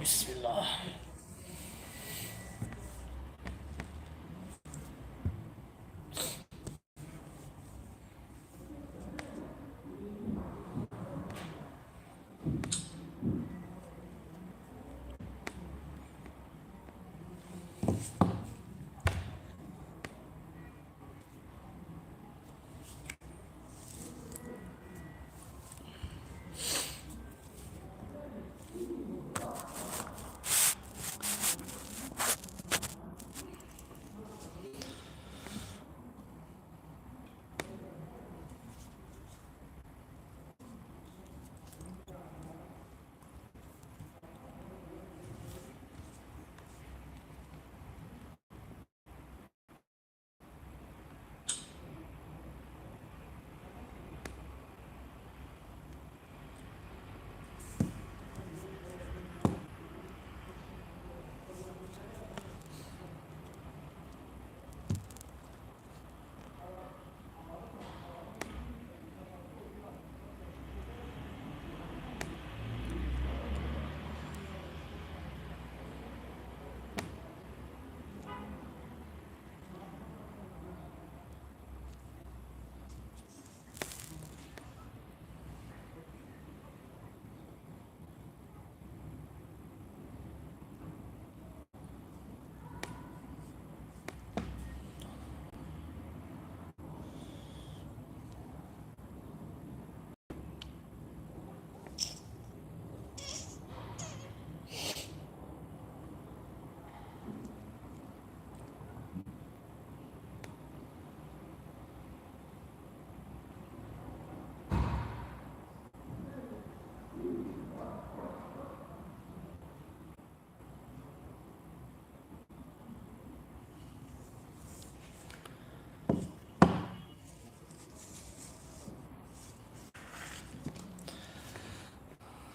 بسم الله.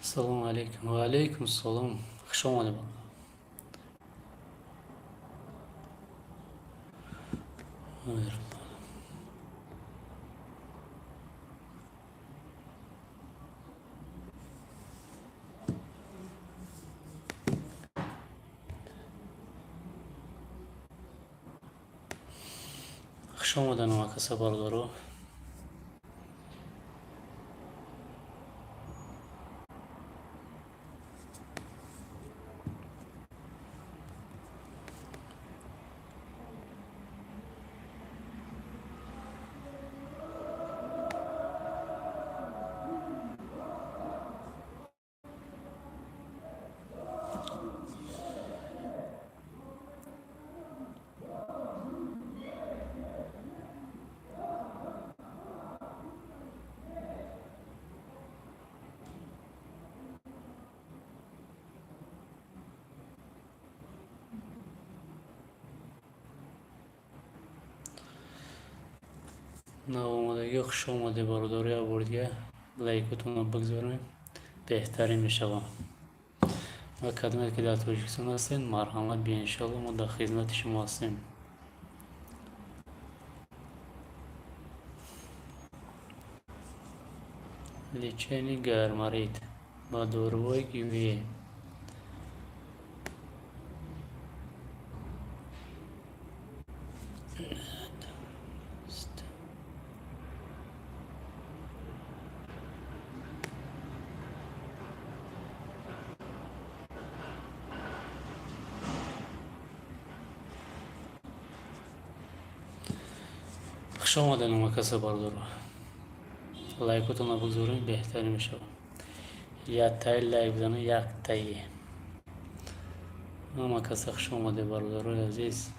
السلام علیکم. و علیکم السلام. خوش آمده با. خوش آمدن و کسا باردارو. نوامدگی خوش آمده بارداری آوردیه. لایکتون رو بگذاریم بهترین میشه. و کدومت که در تاجیکستان هستین مرحمت بیا، انشالله ما در خدمت شما هستیم. لیچنی گرمارید با دوروی گیویه. خوش آمدن اما کسا باردارو. لایکتون رو بگذاریم بهترین میشه. یک تای لایک بزنه، یک تایی. اما کسا خوش آمده باردارو عزیز.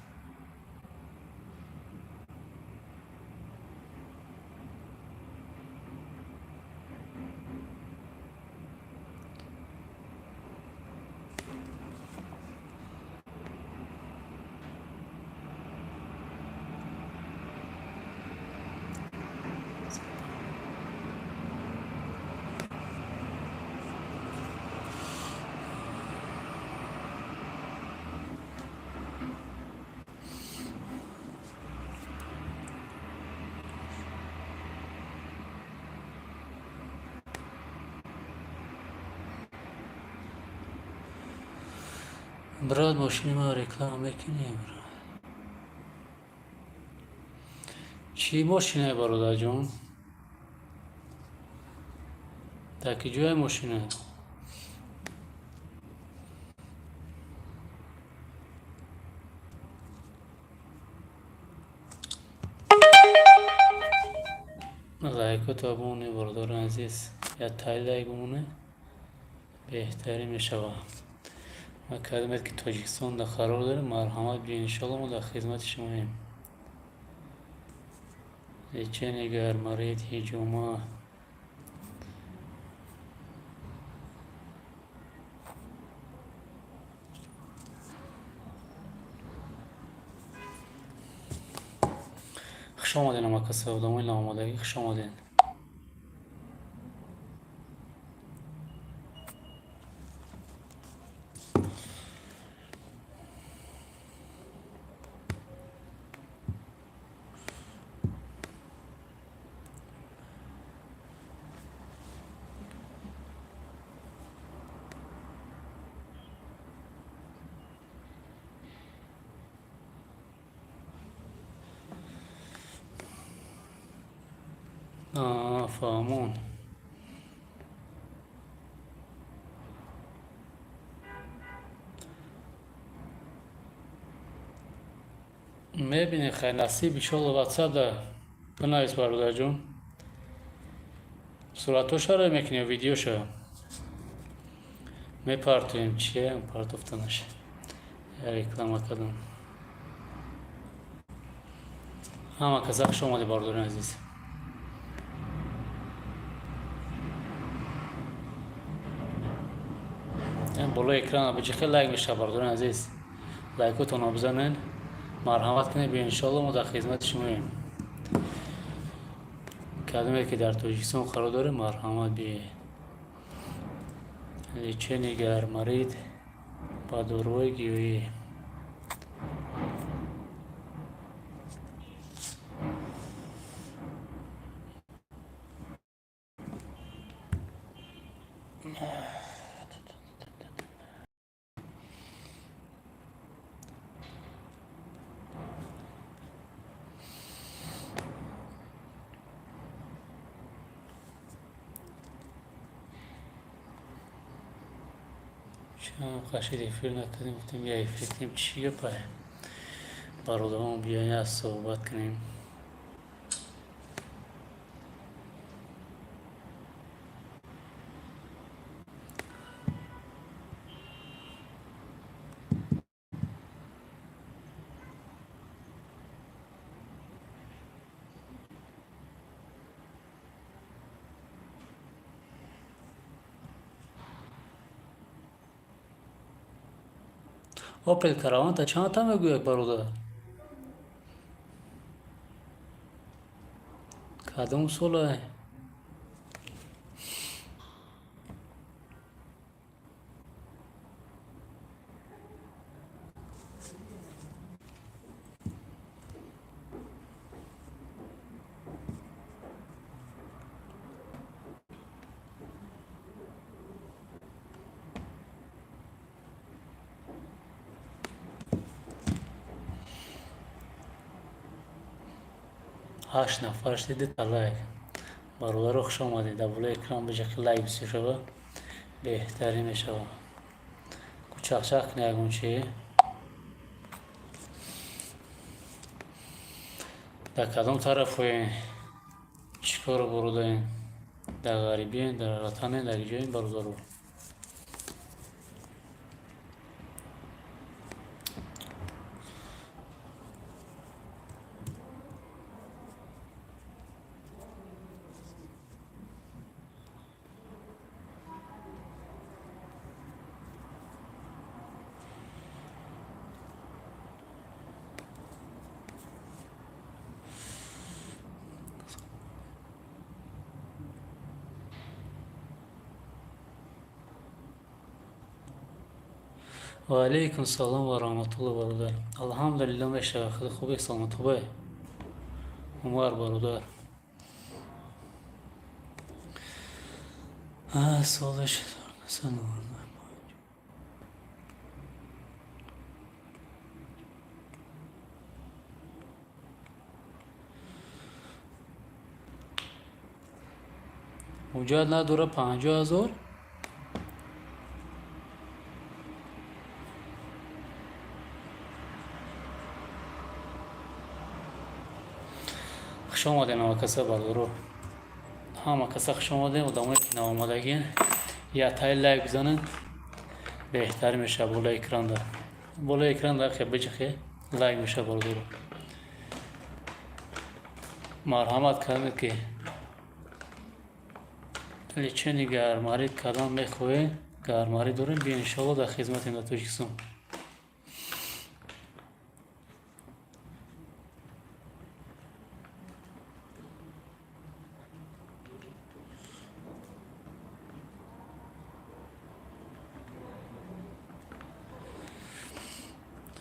برات ماشین ما رکلام میکنیم. چی ماشینه برادر جون؟ تاکی جای ماشینه. لایک تا بونه برادر عزیز یا تای لایک بمونه بهتری میشود. ما کلمت که تاجیکستان در قرار داره مرحمت بیا انشالله ما در خدمت شماییم. لیچن اگر مرید هیجوما خوش آمدین. اما کسی آدمای نامادگی خوش آمدین. فهمون میبینی خیلی نصیب ایشالله واتساپ ده بنویس برادر جون. صورتوش رو میکنی ویدیوشو میپارتویم چیه پارتوفتنش реклама کردم. همه کسا خوش آمدی برادر عزیز. این بالا اکران بچه خیلی لایک میشه برادر عزیز. لایکاتون رو بزنین مرحمت کنید بیا انشالله ما در خدمت شماییم. کلمه که در تاجیکستان قرار داره مرحمت بیا. لیچن اگر مرید با داروی گیاهی قشید افیر نکردیم گفتیم بیا افیر کنیم چیه پای برادران بیاین از صحبت کنیم. اوپل کراوان تا چند تا میگوید برادر؟ کدوم سوله؟ هشت نفر شدید تا لایک برادر خوش آمدید. در بالا اکرام بجه که لایک بسی شده بهتری میشه. کوچک نگون چی؟ در کدام طرف این چیکار برده؟ در غریبی در وطن در جای برادر رو و علیکم سلام و رحمت الله برادر. الحمدلله میشه خیلی خوبه سلامت خوبه عمر برادر. سالش سنوان حجت نداره 50,000. خوش آمدین همه کسا بردارو. همه کسا خوش آمدین. ادامه که نامادگین یا تای لایک بزنن بهتر میشه. بالا اکران در خیلی بچه لایک میشه بردارو. مرحمت کنید که لیچنی گرماری کدام میخواه گرماری داریم بیا انشاءالله در خدمت این توجیکسون.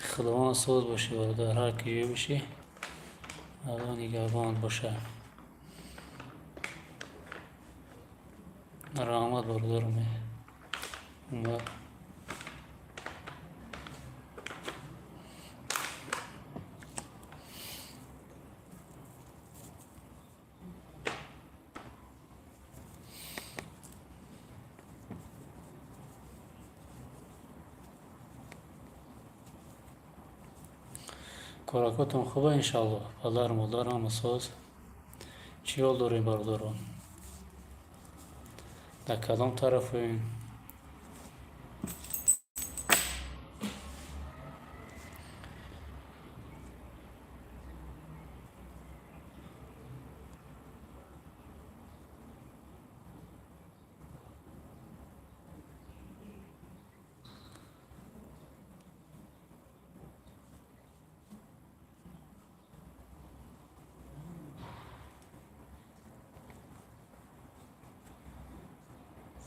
خداوند سوز باشه برادر هر کی بشه الله نگهبان باشه. رحمت برادرم اومد. کاراکاتون خوبه انشالله. پدر مادر هم ساز چی حال داریم برادران؟ در کدام طرف این؟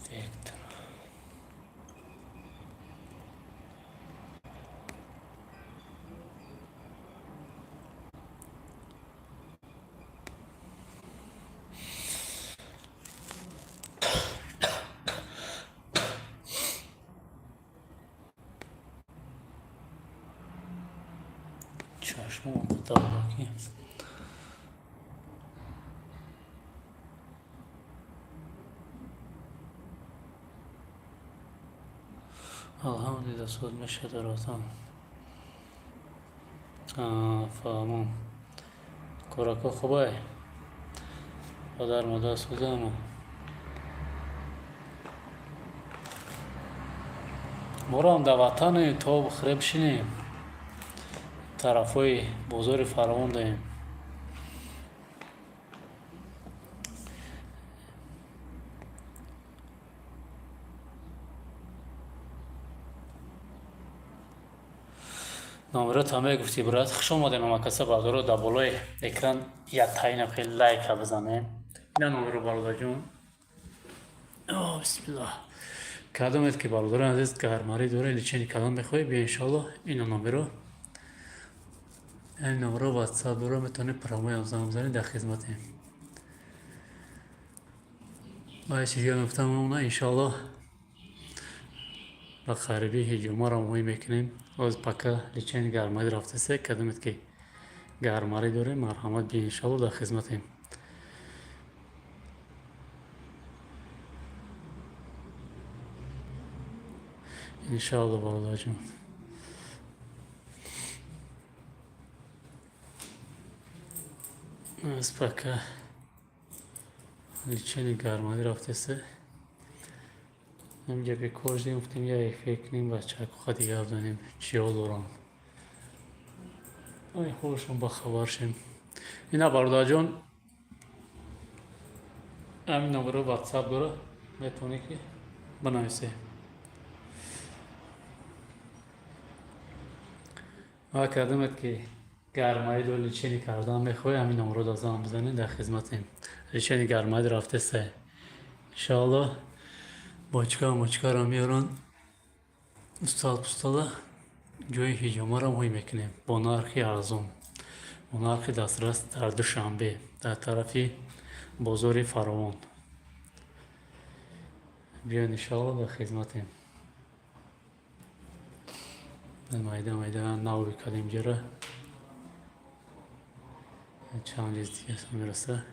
فکر چشم متداوکی الحمدلله سود میشه دراتم. فهمم. کاراکا خوبه پدر مادر سوزه اما ما را هم در وطن تا بخیره بشینیم طرفای بازار فرمان داریم. نامرات همه گفتی برات خوش آمدین همه کسا بردارو در بالای اکران یک تاین خیلی لایک بزنه. اینا نامرو برادر جون. بسم الله. کدامت که برادر عزیز گرماری داره لیچنی کدام بخوای بیا انشالله اینو نامرو این نامرو واتساپ داره میتونه پراموی هم زنگ در خدمتیم. باید چیزی گفتم اونا انشالله با خریبی هجوما را موی میکنیم. از پاکه لیچن گرمایی رفته سه کدامت که گرماری داره مرحمت بیا انشالله در خدمتیم. انشالله برادر جون. از پاکه لیچن گرمایی رفته سه همینجا به کارش دیفتیم یا یک فکر کنیم بچه که دیگه بزنیم چی ها دارم این خوشم با خبر شیم. اینا برادر جان همین نمبر واتساپ داره میتونی که بنویسی. ما کردمت که گرمایی دو لیچنی کردن میخوای همین نمبر رو دازم بزنین در خدمتیم. لیچنی گرمایی رفته سه انشاءالله باچکا را میارن استاد جای هجوما را موی میکنیم با نرخی ارزان با نرخ دسترس در دوشنبه در طرفی بازار فراوان. بیا انشاءالله در خدمتیم. مایده ناوی کدیم جره چند لیز دیگه میرسه.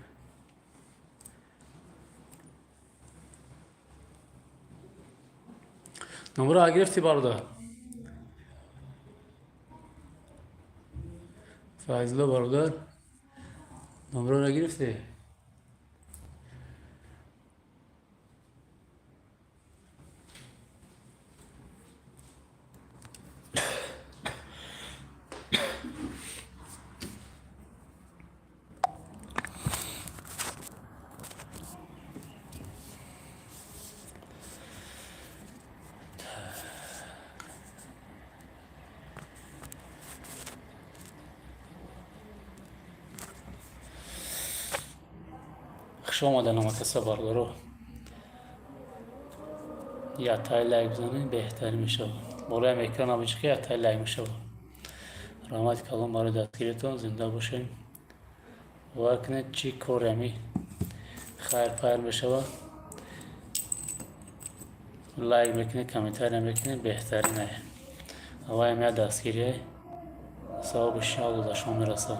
نمره گرفتی برادر؟ فایزلا برادر نمره را گرفتی؟ خوش آمدن آمد برادر. یا تای لایک بزنید بهتر میشه. بالای اکران آبی که یا تای لایک میشه. رحمت کلام برای دستگیرتون زنده باشین. وکنه چی کارمی خیر پیر بشه. لایک بکنید کامنتار بکنید بهترینه. هوای میاد دستگیری صاحب شال و شما میرسه.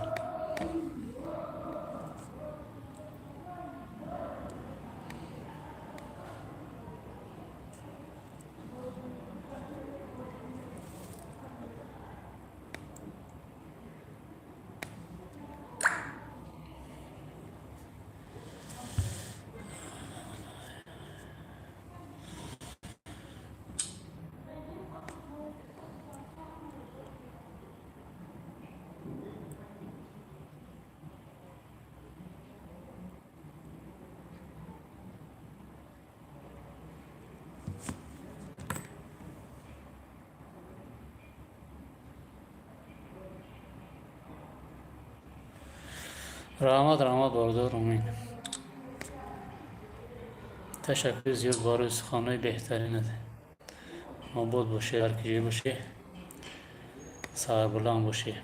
رحمت برادر امین. تشکر زیاد برای سخنهای بهترینت. آباد باشه، هر کجای باشه، سربلند باشه.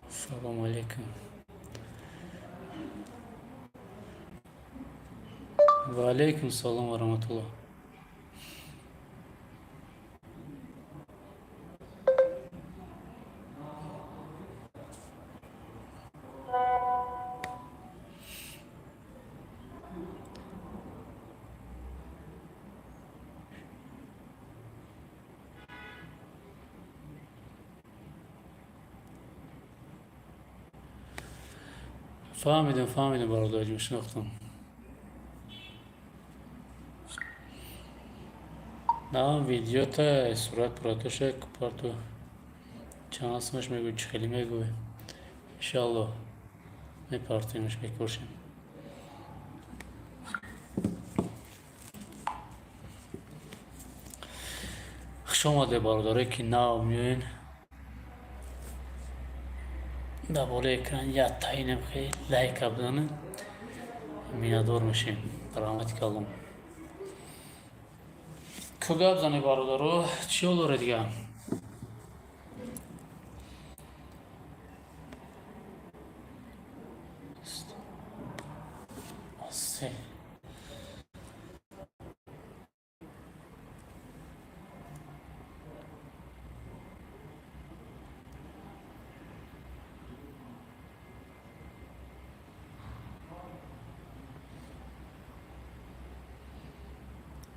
سلام علیکم. و علیکم سلام و رحمت الله. فهمیدم برادر جون، شناختم. نه ویدیو تا صورت پراتوشه کپارتو چند اسمش میگوی چه خیلی میگوی انشالله میپارتیمش میکرشیم. خوش آمده برادره که ناو میوین در بالای اکران یا تایینم خیلی لایک بزنن مینادور میشیم. رحمت کلام کجا بزنی برادرو؟ چی داره دیگه؟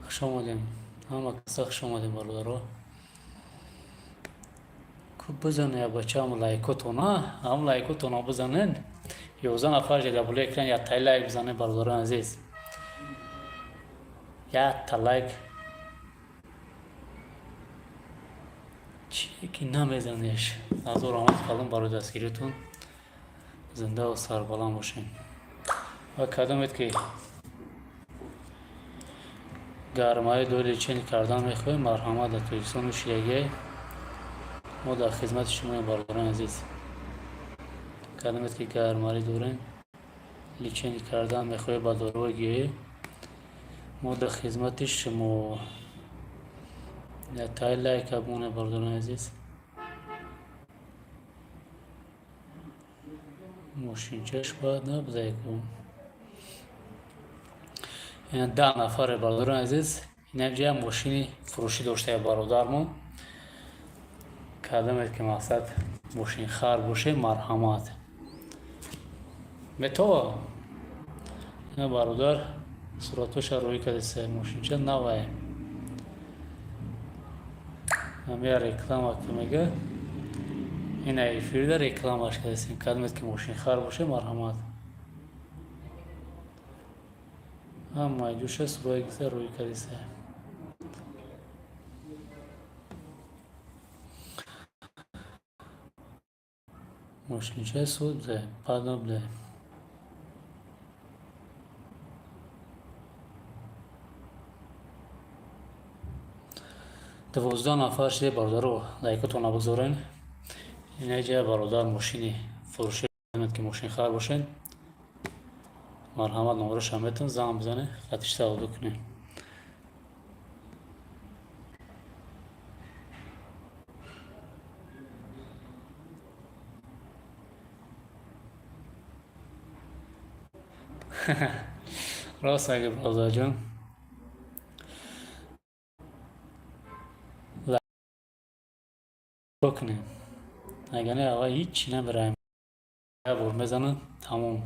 خوش آمدیم. همه کسا خوش آمدیم برادرو. بزنه یا بچه هم لایکوتونا بزنن. 11 نفر جدا بوله اکران یا تای لایک بزنه برادران عزیز. یا تا لایک چی که نمیزنیش. از رحمت کلام برای دستگیریتون زنده و سربلند باشین. و کدامت که گرمای دولی چین کردن میخواه مرحمت در تویستان و شیعه ما در خدمت شما برادران عزیز. کدامت که گرمای دورن لیچین کردن میخواه با دارو گیه ما در خدمت شما. تای لایک ابونه برادران عزیز. ماشینچش باید نبزای کن. این 10 نفر برادران عزیز این جای ماشینی فروشی داشته برادرمون. کدامت که مقصد ماشین خر باشه مرحمت. به تو бародар суратоша рӯй кардеса мошинча навае. Амия реклама ки мега ина эфирда рекламаш кардесин. Кадмет ки мошинхар боше марҳамат. Ҳамаи ҷӯша сурое гирифта рӯй кардеса. Мошинчаи суд бде, падно бде. Довоздаҳ нафар шиде бародаро лайкотона бигзорен. Инаҷа бародар мошини фурӯшӣ кадмет ки мошинхар бошен. Марҳамат номераша метавон занг бизане қатишта оду кунем. Рост аги бародарҷон лайк кунем. Агар не аввал ҳичи намераем. Бор мезанад тамом.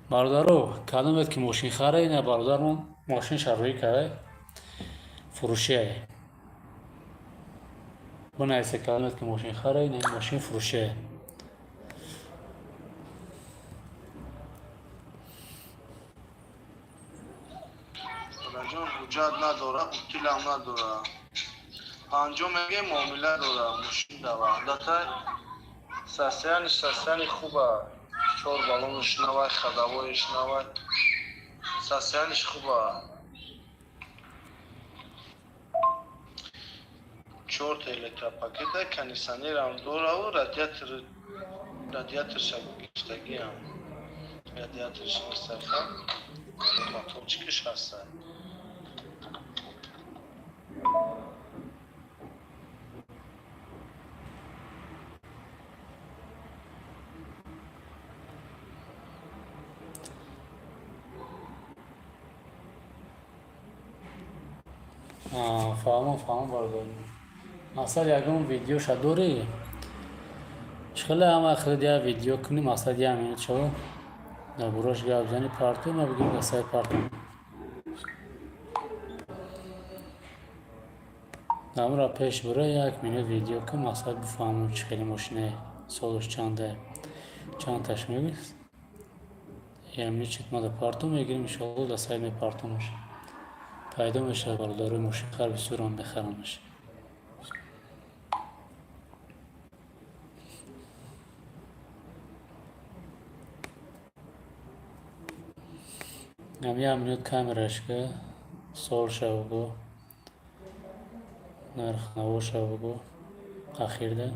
Бародаро кадомет ки мошинхаре ина бародармон мошинша рӯй карда фурӯшие. Бунайсе кадомет ки мошинхаре ина мошин фурӯшие. جان حجت نداره اوتیل هم نداره انجام میگه معامله داره ماشین داره البته ساسیانی خوبه چهار بالونش نوای خدوایش نوای ساسیانش خوبه چهار تا لیتر پاکت کندیشنر هم داره و رادیاتور شگفتگی هم رادیاتورش مسترخم موتورچیکش هسته фаҳмон бародарӣ. мақсад ягон видеоша дорӣ? Ишхеле ҳама хеле видео кунӣ мақсад 1 минут шава. Набураш гап зани партум ма бигим гасай партум. Намра пеш бура 1 минут видео кун мақсад бифаҳмум чӣ хеле мошине солаш чанда чандташ мегӯст. 1 минут читмада партум мегирим иншоалло дасай мепартумаш. пайдо мешавад бародарои мошинхар бисёрам мехарамаш. ҳам 1 минут камерашка сол шавгу нархнаво шавгу ахирда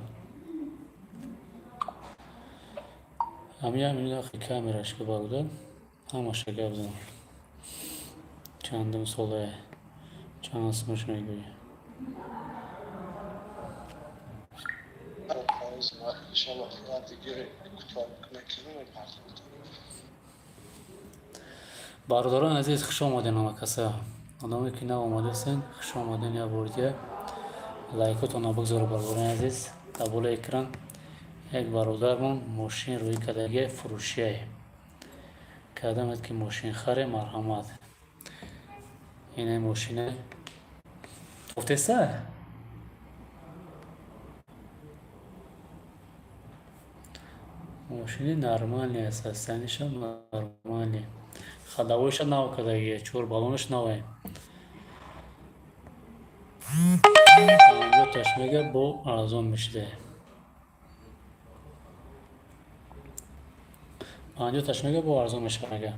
ҳам 1 минут ахи камерашка бародар ҳамаша гап занам. Чандум солае чанд смуш мегӯя. бародарони азиз хуш омадед намакаса. одаме ки нав омадесен хуш омаден як бор дига. лайкотона бигзоред бародарони азиз. табола экран як бародармон мошин рӯй кардаги фурӯшие. кадамед ки мошинхаре марҳамат. Ина мошина тофтеса мошини нормальни аст, астаниша нормальни. Хадавоиша нав кадаги, чор балонаш навай. Анҷо ташмега бо арзон мешиде. Анҷо ташмега бо арзон мешавага.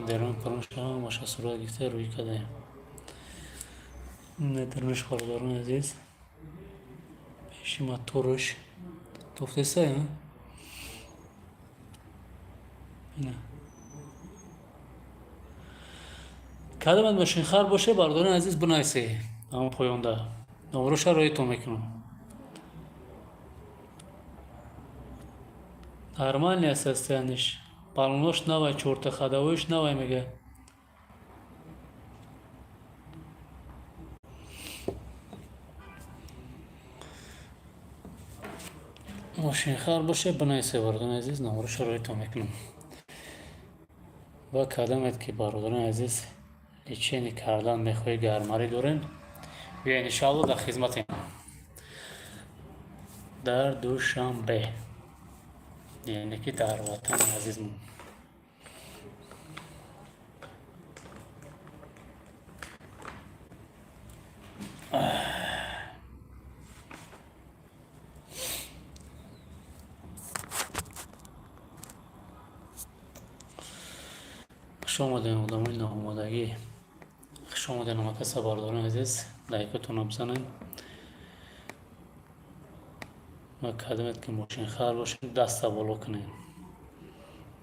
درون پرمش هم ماشه سرعت گفته روی کده نه درمش خاردارون عزیز پیشی ما توروش توفته سه نه کدام از ماشین خار باشه باردارون عزیز بنایسه اما پایانده نمروش روی تو میکنم نرمال نیست استانش балонош навай, чорта хадавоиш навай мега. ماشین‌خوار باشه بنویسه برادران عزیز نامش رو رویتون میکنم و کدامت که برادران عزیز چینی کردن میخوای گرماری دارین بیاین انشاءالله در خدمت در دوشنبه یعنی که در وطن عزیزمون خوش آمدین آدمای ناآمادگی خوش آمدین مکس برادران عزیز لایکتون رو بزنین و کدامت که ماشین خر باشین دست بالا کنین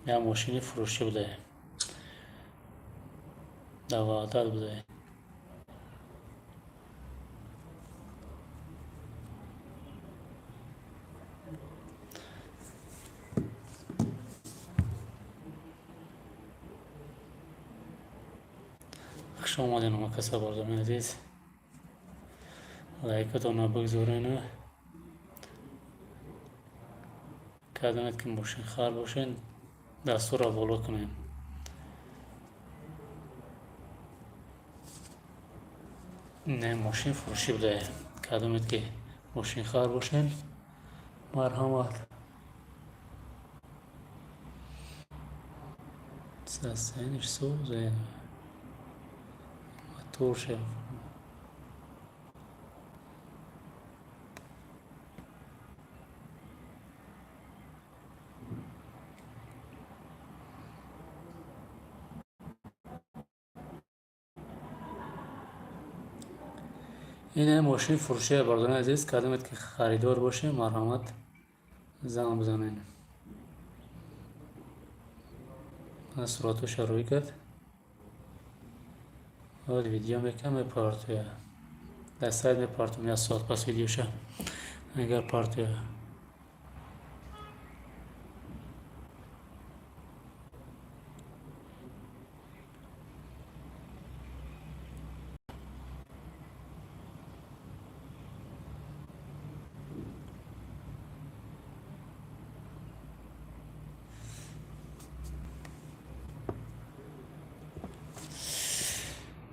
یا ماشینی فروشی بوده در وعدت بوده خوش آمدین مکس برادران عزیز لایکتون رو بگذارین کدامت که ماشین خر باشین دست رو بالا کنین نه ماشین فروشی بوده کدامت که ماشین خر باشین مرحمت سنش سوزه موتور این ماشین فروشی برادران عزیز کدامت که خریدار باشه مرحمت زنگ بزنین از صورتش روی کرد حال ویدیو میکنم میپارتویا در سایت میپارتوم یا ساعت پس ویدیوشه اگر پارتویا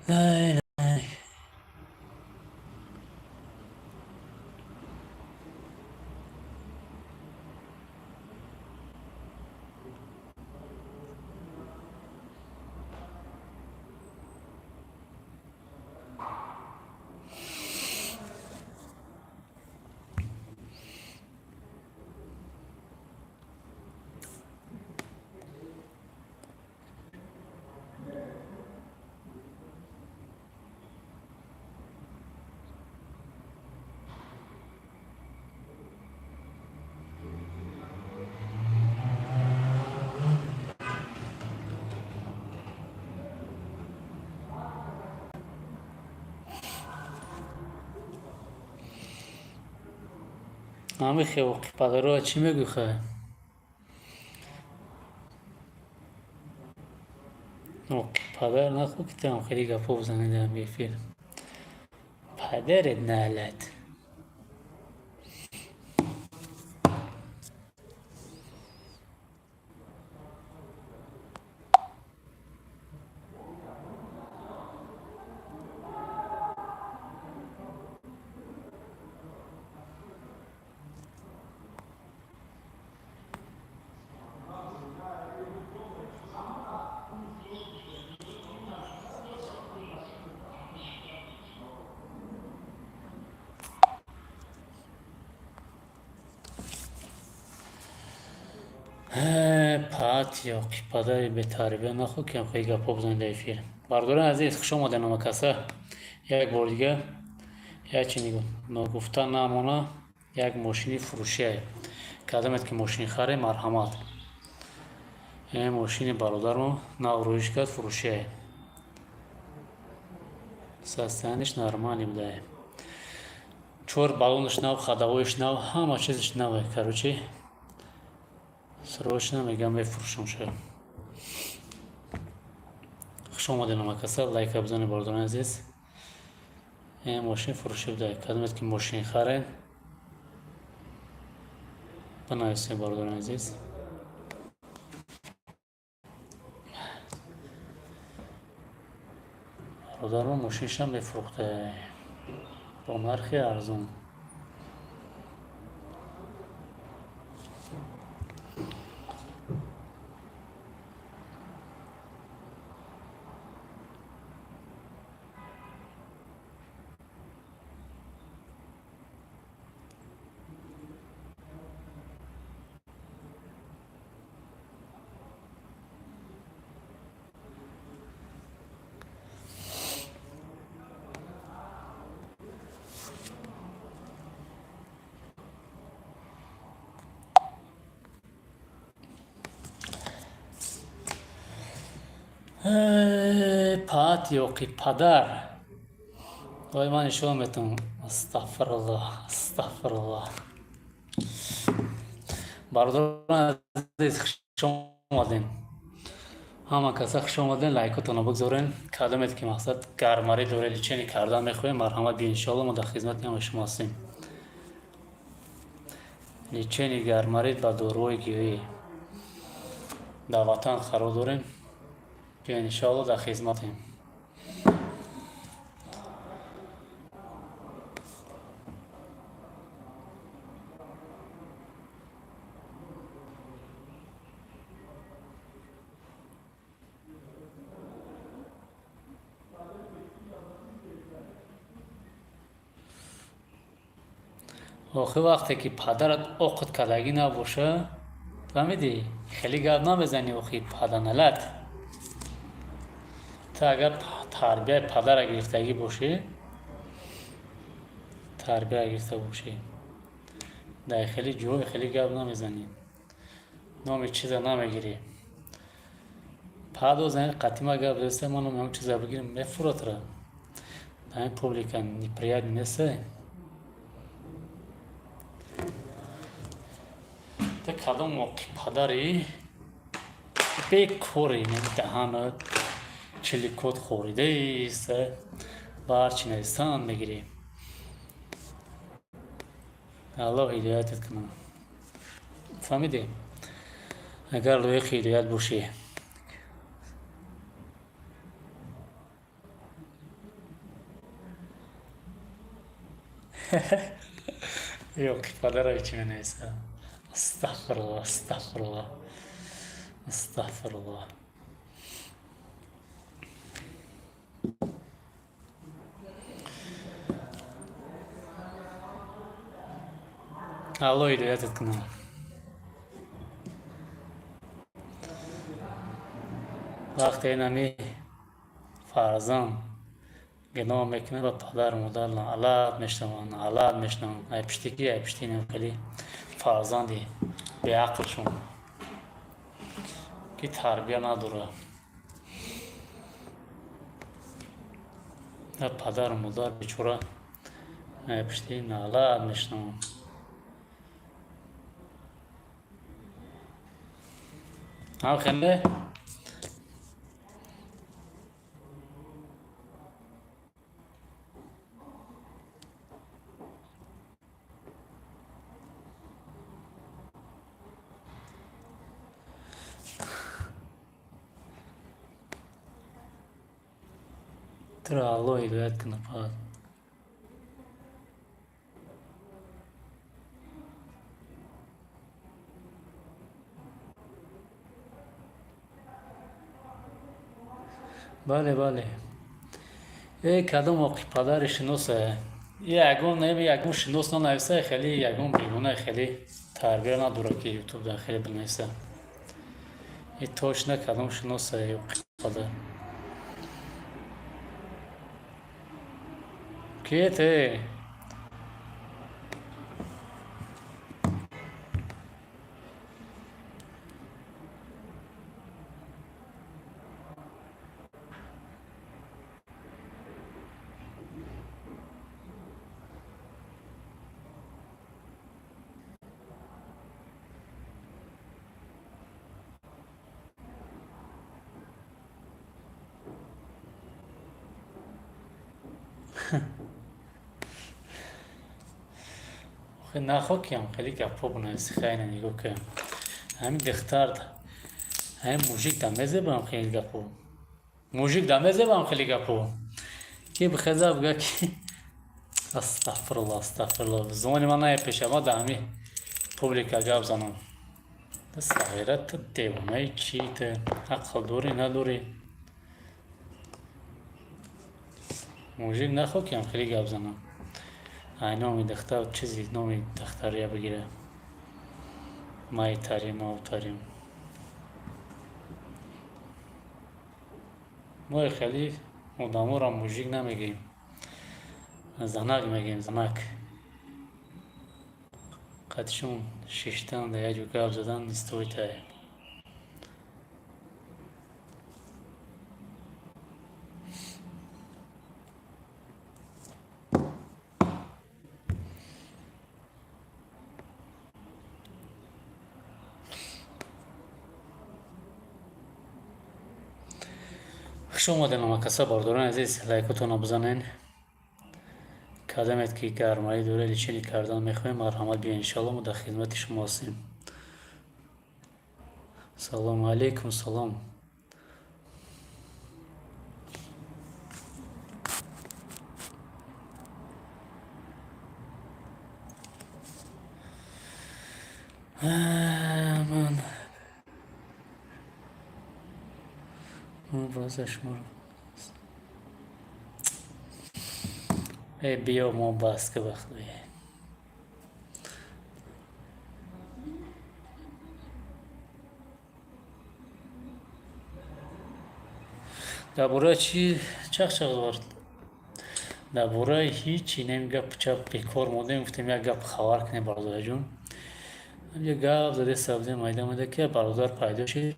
لا لا همه خیلی پدرها چی میگو خیلی پدر نخو که تام خیلی گپا بزنید هم یه فیلم پدرت نالت پات یا پدر به تربیت نخو که خیلی گپا بزنید در فیلم برادران عزیز خوش آمدین مکسه یک بار دیگه یا چی میگم نگفتن نمونه یک ماشینی فروشی کدامت که ماشین خره مرحمت این ماشین برادرم نو رویش کرد فروشی سستانش نرمالی بوده چور балонش نو خداویش نو همه چیزش نوه کروچی سروش نمیگم بفروشم شد خوش آمدین مکسه لایک بزنید برادران عزیز این ماشین فروشی بوده کدامت که ماشین خره بنویسید برادران عزیز. برادران ماشینش هم میفروخته با نرخ ارزون. پات یوقی پدر وای من شما میتونم. استغفر الله استغفر الله. برادران عزیز خوش اومدین. همه کسا خوش اومدین. لایکاتون رو بگذارین. کلمه که مقصد گرماری دوره لیچنی کردن میخوایم. مرحمت بی انشالله ما در خدمت هم شما هستیم. لیچنی گرماری با دوروی گیوی در وطن قرار داریم که انشالله در خدمتیم. آخه وقتی که پدرت عقد کردگی نباشه فهمیدی خیلی گپ نمیزنی. آخه پدرنلت تا اگر تربیه پدر گرفتگی باشه، تربیه گرفته باشی در خیلی جوی خیلی گپ نمیزنی، نام چیز نمیگیری. پدر زنی قطیمه گپ دسته منو اون چیز بگیریم میفروت را در این پوبلیکن نیپریاد نیسته. تا کدام موقع پدری بکوری دهانت چلیکوت خوریده ایست برچی نیستان میگیری. الله هدایتت کنه. فهمیدی؟ اگر روی هدایت باشی yok پدر چی نیست. استغفر الله استغفر الله استغفر الله. الله هدایتت کنه. وقتی نمی فرزان گناه میکنه با پدر مادر نعلت میشنون نعلت میشنون. ای پشتگی ای پشتی نمیخلی فرزندی به عقلشون که تربیه نداره. پدر مادر بیچاره ای پشتی نعلت میشنون. هم خنده ترى الله هدایت کنه. پدر بله بله. کدام موقع پدر شناسه یگون نمی یگون شناس ننویسه خیلی یگون بیگونه خیلی تربیه نداره که یوتیوب در خیلی بنویسه. این توش نه کدام شناسه یا پدر کیته خیلی نخواکیم خیلی گپا بنویسی خیلی نگاه که همین دختر همین موجیک دمیزه با هم خیلی گپا موجیک دمیزه با هم خیلی گپا که بخزه بگه که استغفرالله زمانی من نایپیشه ما دامی پوبلیکا گپ زنم دست غیرت دیوانه چی ته عقل دوری ندوری موجیک نخواکیم خیلی گپ زنم نامی دختر چیزی نامی دختریه بگیره مای تریم او تریم ما خیلی مدامو را موژیک نمیگیم زنک میگیم زنک قدشون شیشتن ده یه گپ زدن استوی تایی خوش اومدین مکاسا بارداران عزیز لایکتون رو بزنین کدامت که گرمایی دوره لیچینی کردن میخوایم مرحمت بیا انشالله ما در خدمت شما هستیم سلام علیکم سلام من بازش مرا ای بیا ما بس که وقت بیه درباره چی چخ وارد درباره هیچی نمیگه چپ بیکار موده گفتیم یک گپ خبر کنیم برادر جون یه گپ زده سبزی مایده مده که برادر پیدا شد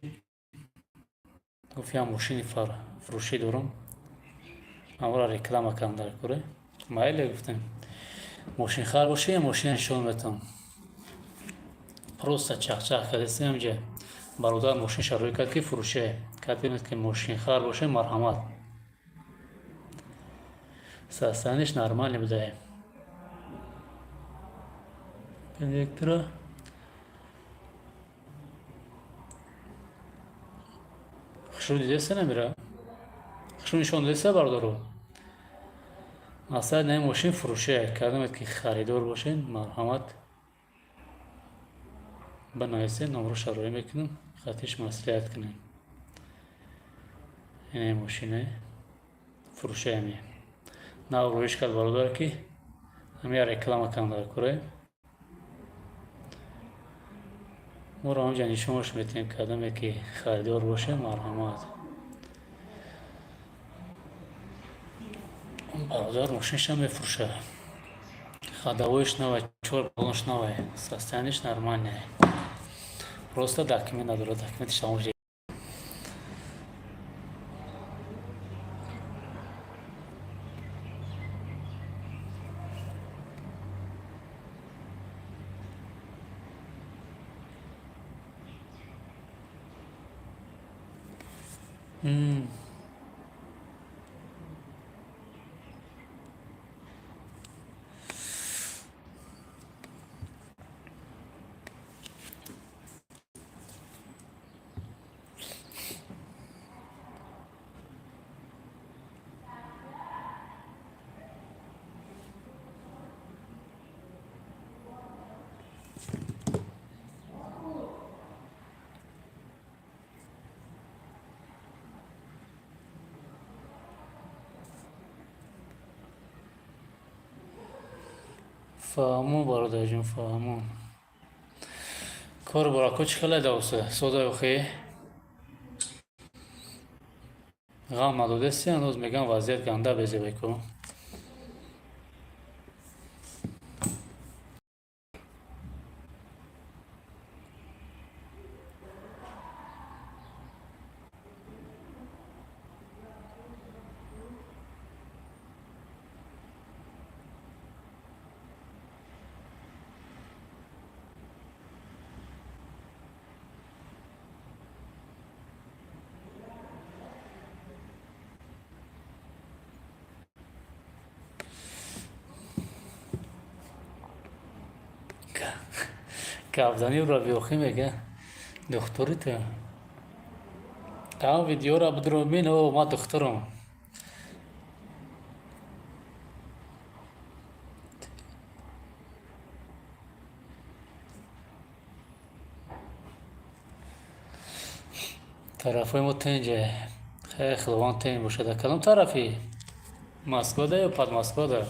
گفت یه ماشین فروشی دارم اول رکلام کردم در کوره مایل گفتم ماشین خر باشه یا ماشین نشون بدم پروستا چخ کردیم اینجا برادر ماشین روی کرد که فروشه کرد که ماشین خر باشه مرحمت ساستانش نرمال بوده کنیکترا خشون دیده نمیره خشون نشون دیده بردارو اصلا نه ماشین فروشه کردم که خریدار باشین مرحمت بنایسه نمروش روی میکنم خطیش مسئولیت کنیم این ماشینه فروشه همیه نه رویش کرد برادر که همیه رکلام کن در کوره ما رو همجا نشونش میتونیم کردم که خریدار باشه مرحمت برادر ماشینش هم میفروشه خداویش نوه چور بلنش نوه سستانش نرمال نه просто داکیمنت نداره داکیمنتش تمام شد فهمون برادر جون فهمون کار برا کچ خلا دوسته سودا بخی غم ندادستی هنوز میگن وضعیت گنده بزی بکن кавзани ӯро биёхӣ мега духтури ту там видеоро бидро бин о ма духтурам тарафҳои мо тенҷе хелован тенҷ бошада кадом тарафи Москвада ё Подмосквада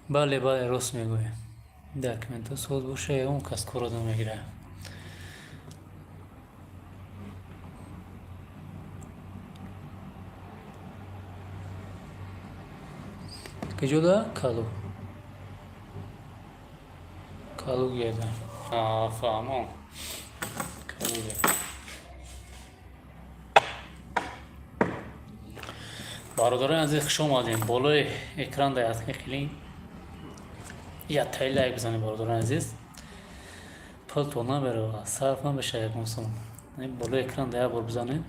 бале бале рост мегӯем документҳо соз боша ягон кас корро намегирад киҷода калугеда фаҳмон калуга бародарои азиз хуш омадем болои экран хеле яттай лайк бизанед бародарои азиз пултон намерава сарф намеша ягон сум болои экран як бор бизанед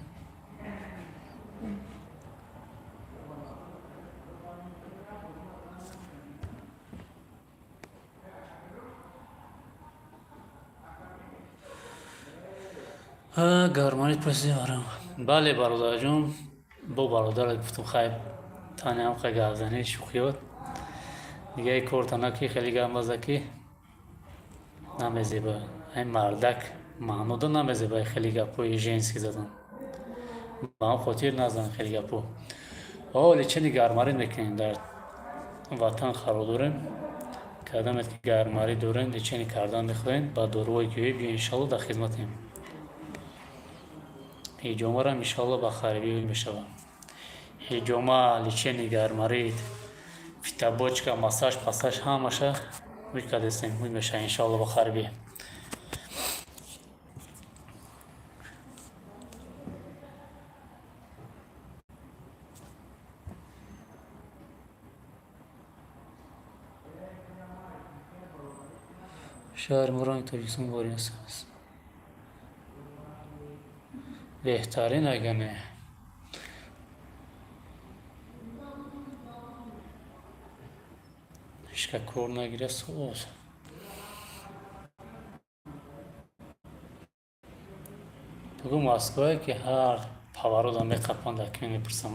гарманит пресиарам бале бародарҷон бо бародарат гуфтум хайр танам хай гавзани шухиёт дигаи кортанаки хеле гамбазаки намезеба ай мардак маҳмуда намезеба хеле гапои женски задан ба ҳам хотир назан хеле гапо оле чини гармарӣ мекунем дар ватан харо дорем кадамет ки гармарӣ дорем личени кардан мехоҳем ба дорувои гӯӣ биё иншалло дар хизматем ҳиҷомарам иншалло ба харибӣ мешавад ҳиҷома личени гармарӣ фитобочка массаж пассаж ҳамаша викадесем меша иншалло ба харибӣ шаҳри мурони тоҷикистон борин аст беҳтарин агане кор нагира соз бигӯ москвае ки ҳар павародам меқапанд акин мепурсам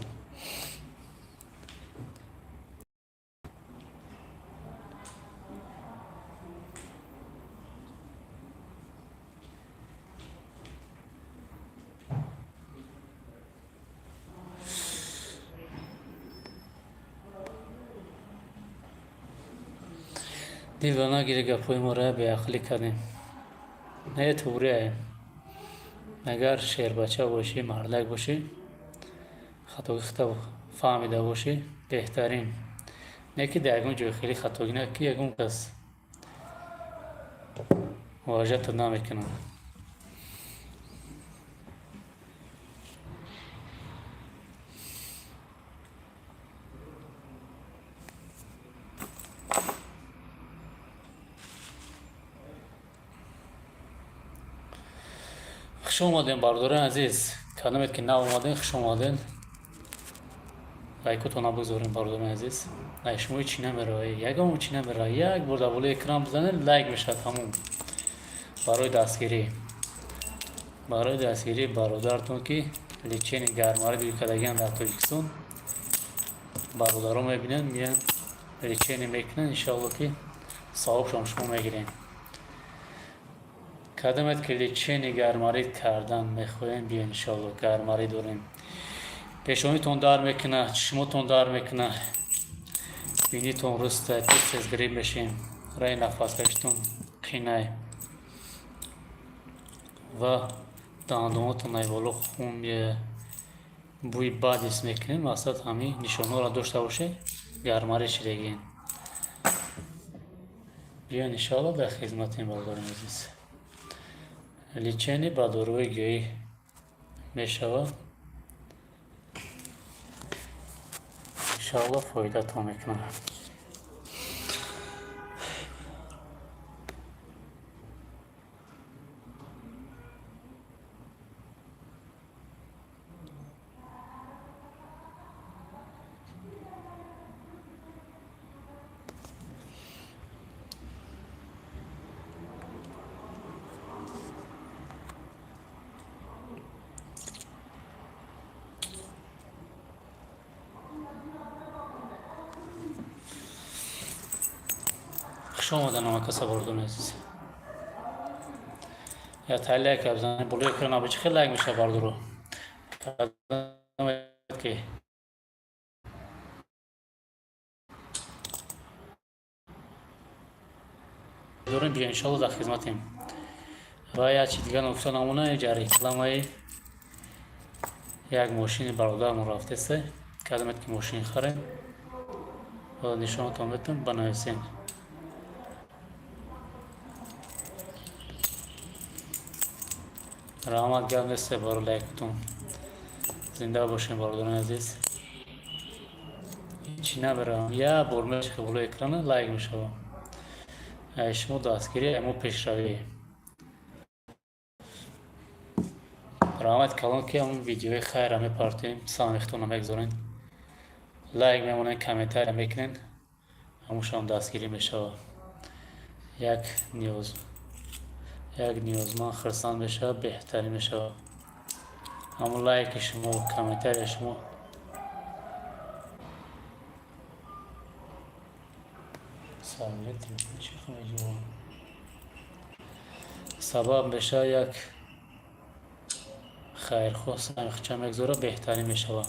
дила нагири гапои моро беақлӣ кардем не туре агар шербача бошӣ мардак бошӣ хатоги хата фаҳмида бошӣ беҳтарин не ки дар ягон ҷой хеле хатогӣ наки ягон кас муваҷҷаҳту намекунад хуш омадем бародарои азиз кадомет ки нав омадем хуш омадем лайкотона бигзорем бародарои азиз лайк шумо чӣ намеравад ягон чӣ намеравад як бор дар болои экран бизанед лайк мешавад тамом барои дастгирӣ бародаратон ки личени гармарӣ дӯкадагиан дар тоҷикистон бародаро мебинанд миянд личени мекунанд иншалло ки савобшон шумо мегирем кадомет ки личени гармарӣ кардан мехоҳем биё иншалло гармарӣ дорем пешонитон дар мекунад чишмотон дар мекунад бинитон руста тез гириб мешем раи нафаскашитон қинай ва дандонотон айболо хун бӯи бад ҳис мекунем мақсад ҳамин нишонҳоро дошта бошед гармарӣ шидагем биён иншалло дар хизматем бародарои азиз личени ба дорувои гӯӣ мешавад иншалло фоидатон мекунад خوش آمدن آمد کسا بردون عزیز. یا تا لایک بزنید بلوی اکران آبی خیلی لایک میشه باردو رو. که دوریم بیا انشالله در خدمتیم. و یا چی دیگه نکته نمونه جاری کلامای یک ماشین برادرمون رفته است. کدامت که ماشین خره و نشانتون بتون بنویسین. رحمت گرم است بارو لایکتون زنده باشین برادران عزیز. چی نبرم یا برمش که بلو اکران لایک میشه. شما دستگیری امو پیشروی. رحمت کلان که اون ویدیوی خیر همه پارتیم سامیختون هم بگذارین. لایک میمونین کامنتر میکنین هموشان دستگیری میشه. یک نیوزمند خرسان میشه بهتری میشه. همون لایک شما و کامنتر شما سبب میشه یک خیر خواست سامیخچه میگذاره بهتری میشه.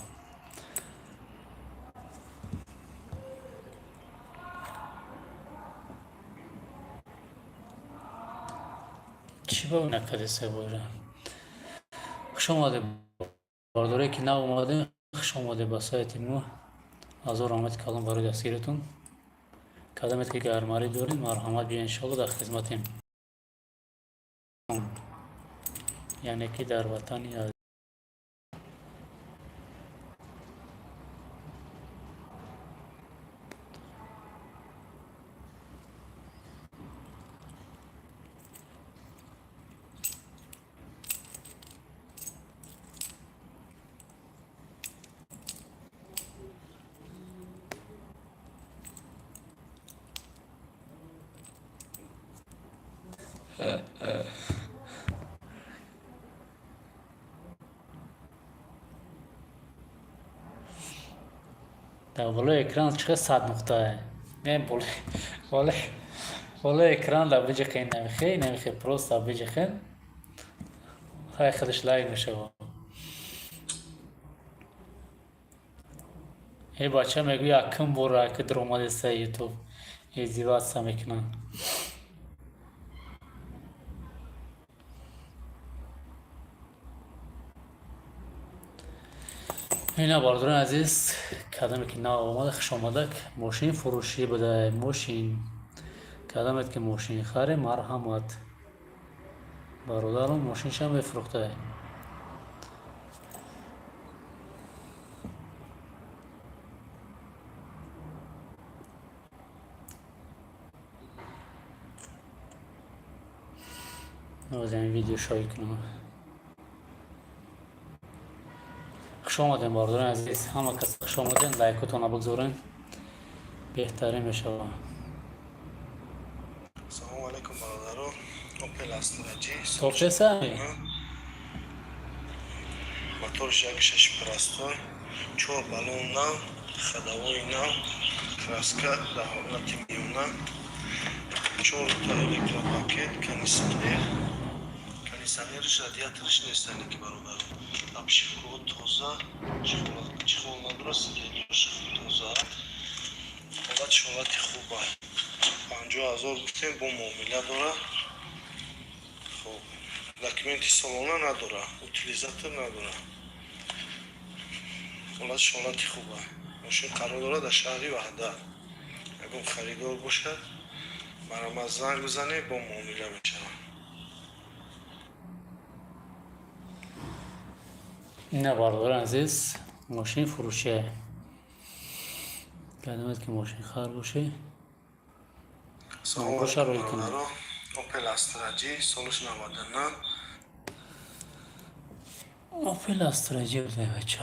چی با نکده سه بایره خوش آمده بارداره که نه اومده خوش آمده با سایت مو آزار آمد کلام برای دستگیرتون کدامت که گرماری داریم مرحمت بیا انشالله در خدمتیم. یعنی که در وطن یا در بالای اکران چقدر صد نقطه نه بالای اکران در بجه خیلی نمیخه پروست در بجه خیلی های خودش لایک میشه. ای بچه میگوی اکم برو که در اومده سه یوتیوب ازدیوات سا میکنن. اینا بارداران عزیز کدامی که نا اومده خوش آمده ماشین فروشی بوده ماشین کدامت که ماشین خره مرحمت برادرم ماشینش هم بفروخته. از این ویدیو شایع کنم. خوش آمدین بارداران عزیز همه کس خوش آمدین لایکتون بگذارین بهترین میشه. سلام علیکم برادران اوپل استرجی توفیس همی موتورش یک 6 پرستوی 4 بالون نو خداوی نو краска در حالت میونه 4 تا الکتروپاکت کنیسانیرش رادیاتورش نیستن که برادر обшивка тоза чихол надраст тоза حالتی خوبه 50,000 گفتیم با معامله داره. خب داکیومنتی سالانه نداره утилизатор نداره حالتی خوبه. ماشین قرار داره در شهری وحدت اگه خریدار باشه برام از زنگ بزنه با معامله میشه. نه بارداران عزیز ماشین فروشه کدامت که ماشین خر باشه سلام علیکم اوپل استرجی سالش 99 اوپل استرجی بوده بچه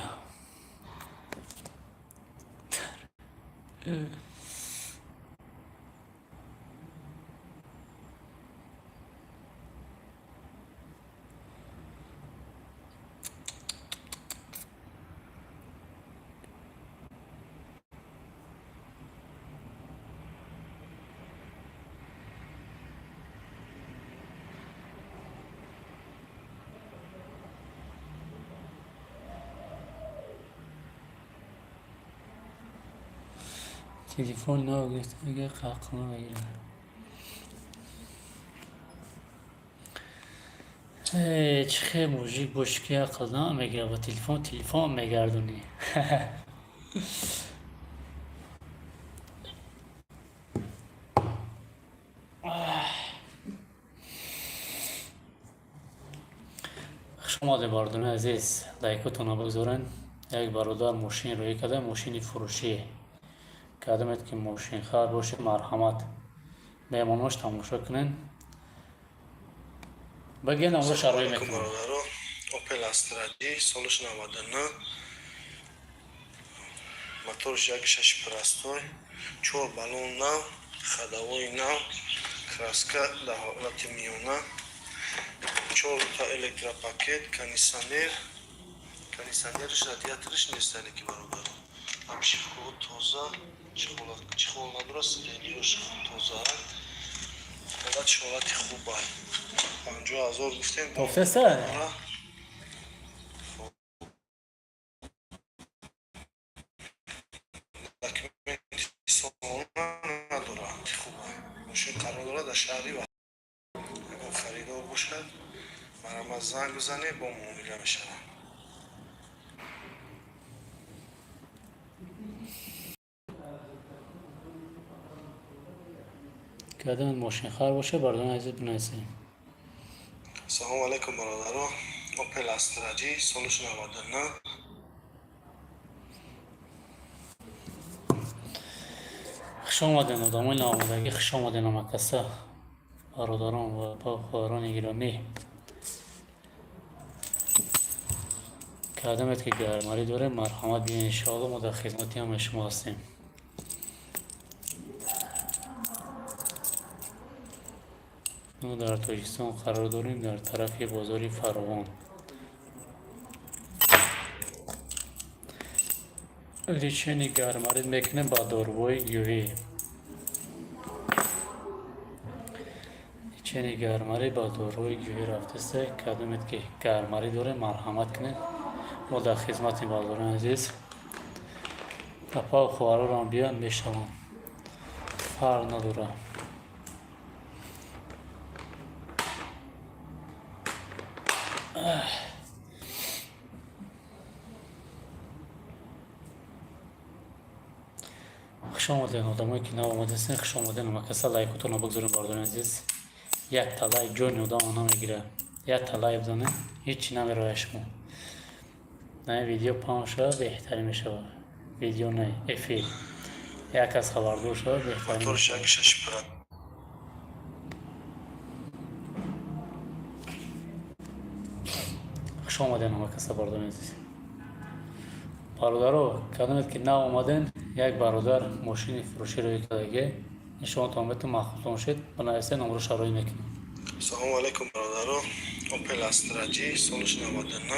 تلفن نگرفت اگه قاقمه بگیرم. چه موجی بشکی قضا میگیره و تلفن میگردونی. شما ده باردون عزیز لایکتون رو بگذارن. یک برادر ماشین روی کده، ماشین فروشی کدامت که ماشین خراب باشه مرحمت مهماناش تماشا کنن بگین امروز روی میکنن. برادرو اوپل استرادی سالش 99 моторش 1.6 простой 4 балон нав ходовой нав краска در حالت میونه 4 تا электропакет кондиционерش радиаторش نیست که برادر обшивка тоза чехол надурас релиош тоза حالت خوبه 50,000 گفتیم پروفسور ماشین قرار داره در شهری و اگر خریدار باشد مرا زنگ بزنه با معامله میشم. کدام ماشین خراب باشه بردن عزیز بنویسیم. سلام علیکم برادران اوپل استراجی سالش 99 خوش آمدین آدمای نامادگی، خوش آمدین آمکسا برادران و با خواهران گرامی. کدامت که گرماری داره مرحمت بین انشاءالله ما در خدمتی هم شما هستیم. ما در تاجیکستان قرار داریم در طرف بازار فراوان. لیچنی گرماری میکنه با داروهای گیاهی. لیچنی گرماری با داروهای گیاهی رفته است. کدامت که گرماری داره مرحمت کنه ما در خدمت برادران عزیز. پاپا و خواهران بیان میشوند فرق نداره. خوش آمدین آدمایی که نو آمده هستین. خوش آمدین مکسا لایکتون رو بگذارین برادران عزیز. یک تا لایک جون آدم نمیگیره، یک تا لایک بزنه هیچی نمیره شما. نه ویدیو پاهم شد بهتری میشه، ویدیو نه افیل یک از خبردار شد بهتری میشه. خوش آمدین مکسا برادران عزیز. برادرو کدامت که نو آمدین یک برادر ماشین فروشی روی کدگی شما تامتون مخصوصون شد بنویسین نمبر شرایی میکنم. سلام علیکم برادرو اوپل استراجی سالش 99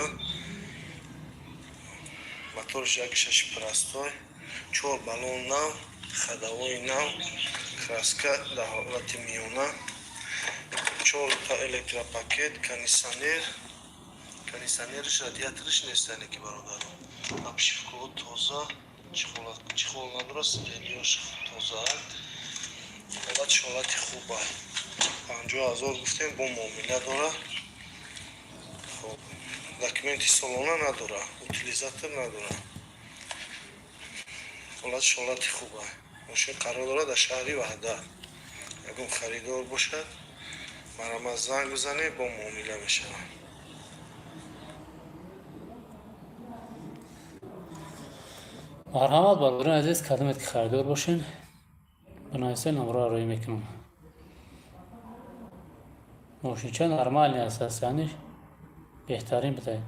моторش 1.6 простой 4 балон нав ходовой нав краска در حالت میونه 4 تا электропакет кондиционерش радиаторش نیست که برادرو обшивка тоза чехол надурас релиош тоза حالت خوبه 50,000 گفتیم با معامله داره. خب داکیومنتی سالانه نداره، утилизатор نداره. حالت خوبه. ماشین قرار داره در شهری وحده. اگر خریدار باشد مرا زنگ بزنه با معامله میشه. مرحمت برادران عزیز کدامت که خریدار باشین بنویسین نمبر روی میکنم. ماشین چه نرمال نیست یعنی بهترین بده.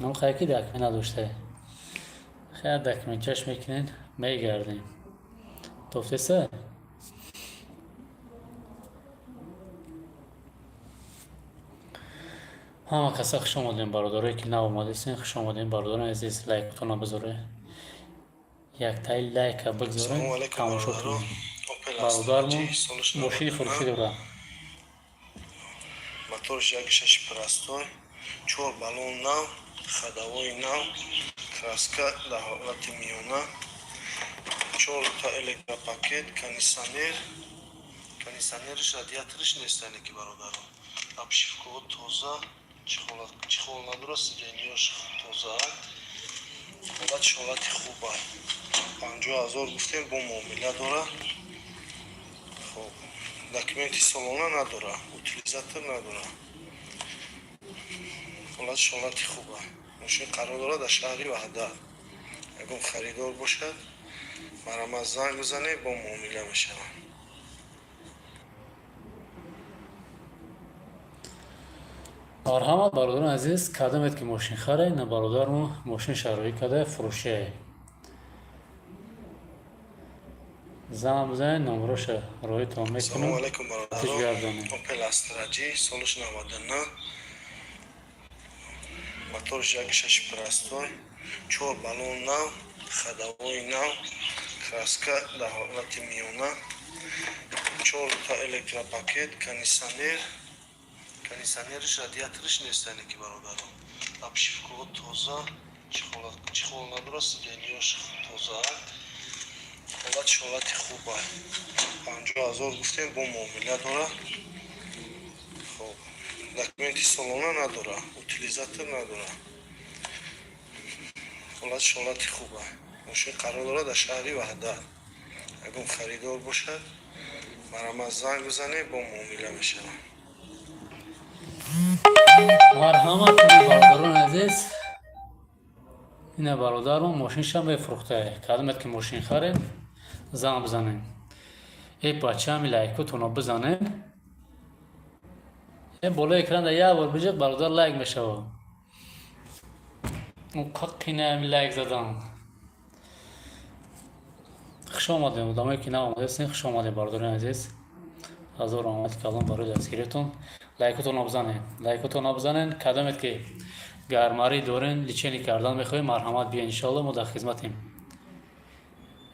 اما خیلی که دکمه نداشته خیلی دکمه چشم میکنین میگردیم توفته سه همه کسا خوش آمدین برادرایی که نو آمده سین. خوش آمدین برادران عزیز لایکتون رو بذاره یک تایی لایک بگذارین تماشا کنین. برادرمون ماشین فروشی داره моторش 1.6 простой 4 балон нав ходовой нав, краска дар ҳолати миёна, 4 та электропакет, кондисионериш, радиаториш нестане ки бародарон. Обшивкаҳо тоза, чихол надорад, сиденияш тоза, ҳолатиш ҳолати хуб аст. 50,000 гуфтем, бо муомила дора. хоб документи солона надора, утилизатор надора. ҳолатиш ҳолати хуб аст. мошин қарор дорад дар шаҳри ваҳдат. ягон харидор бошад, бара ман занг бизанед, бо муомила мешавам. марҳамат бародарон азиз, кадамед ки мошин харе на бародармо мошин шароӣ када фурӯше зам бизанед, номероша роҳитон мекунам. Салому алайкум бародарон. Opel Astra G, солиш 99, моториш 1.6 простой, 4 баллон нав, ходовой нав, краска дар ҳолати миёна, 4 та электропакет, кондисионериш, радиаториш нестане ки бародарон. Обшивкаҳо тоза, чихол надорад, сиденияш тоза аст. ҳолатиш ҳолати хуб аст. 50,000 гуфтем, бо муомила дора. хоб документи солона надора, утилизатор надора. ҳолатиш ҳолати хуб аст. мошин қарор дорад дар шаҳри ваҳдат. ягон харидор бошад, бара ман занг бизанед, бо муомила мешавам. марҳамат бародарон азиз, ина бародармо мошинша мефурӯхта. кадамед ки мошин харед занг бизанед, пачами лайкотонро бизанед. болои экран дар як бор биҷед, бародар лайк мешавад. қаққина лайк задан. хуш омадем, одамое ки наомадестин, хуш омадем бародарон азиз. ҳазор омад калом барои дастгиритон. лайкотонро бизанед. кадамед ки гармарӣ дорен, личени кардан мехоҳем, марҳамат биё, иншоалло мо дар хизматем.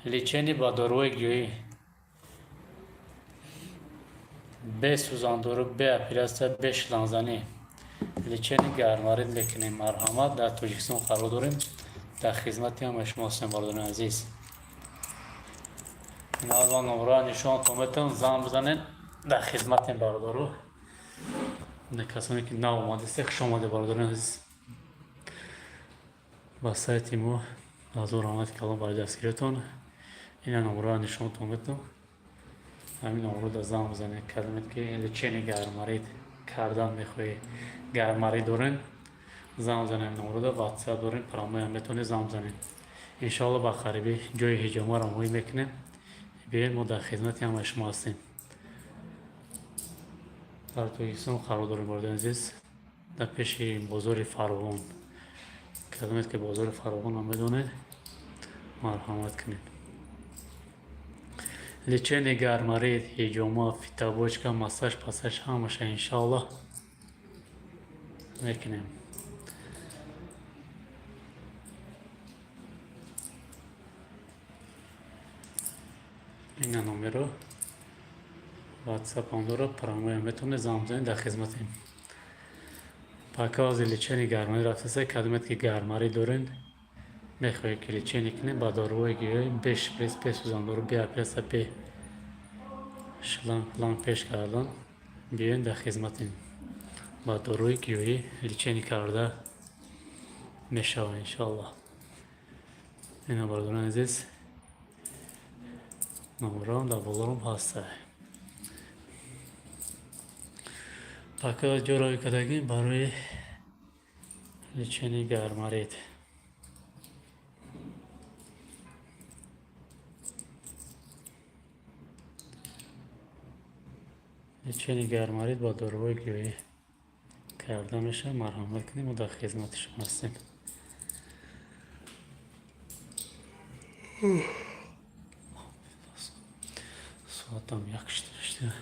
личени ба дорои гиёӣ, бе сӯзандорӣ, бе оператсия, бе шланзанӣ, личени гармарӣ мекунем. марҳамат, дар Тоҷикистон қарор дорем, дар хизмати ҳамаи шумо ҳастем бародарон азиз. ин номероро нишонатон метавон, занг бизанед, дар хизматем бародаро. касоне ки наомадастед, хуш омадед бародарон азиз. ба сайти мо ҳазор омад калом барои дастгиритон. ина номероро нишонатон метавон, ҳамин номеро дар занг бизанед. кадамед ки личени гармарӣ кардан мехоҳед, гармарӣ дорен, занг бизанед. номеро ватсап дорем, паромоям метавонед занг бизанед. иншоалло ба қарибӣ ҷои ҳиҷома ромоӣ мекунем. биёед, мо дар хизмати ҳамаи шумо ҳастем. дар Тоҷикистон қарор дорем бародарон азиз, дар пеши бозори Фарғон. кадамед ки бозори Фарғонро медонед, марҳамат кунед. личени гармарӣ, ҳиҷома, фитобочка, массаж, пассаж ҳамаша иншоалло мекунем. ина номеро ватсап дора, паромоям метавонед занг бизанед, дар хизматем. паковази личени гармарӣ рафтасе. кадамед ки гармарӣ дорен, мехоҳед ки личени кунед ба дорои гиёӣ, бе шприц, бе сӯзандорӣ, бе оператсия, бе шланг пеш кардан, биёед дар хизматем. ба дорои гиёӣ личени карда мешавад иншоалло. ина бародарон азиз, номерам дар болорум ҳаста. паковаи ҷорои кардагӣ барои личени гармарид. личени гармарид ба дорои гиёӣ карда мешавад. марҳамат кунед, мо дар хизмати шумо ҳастем. соатам 1:40.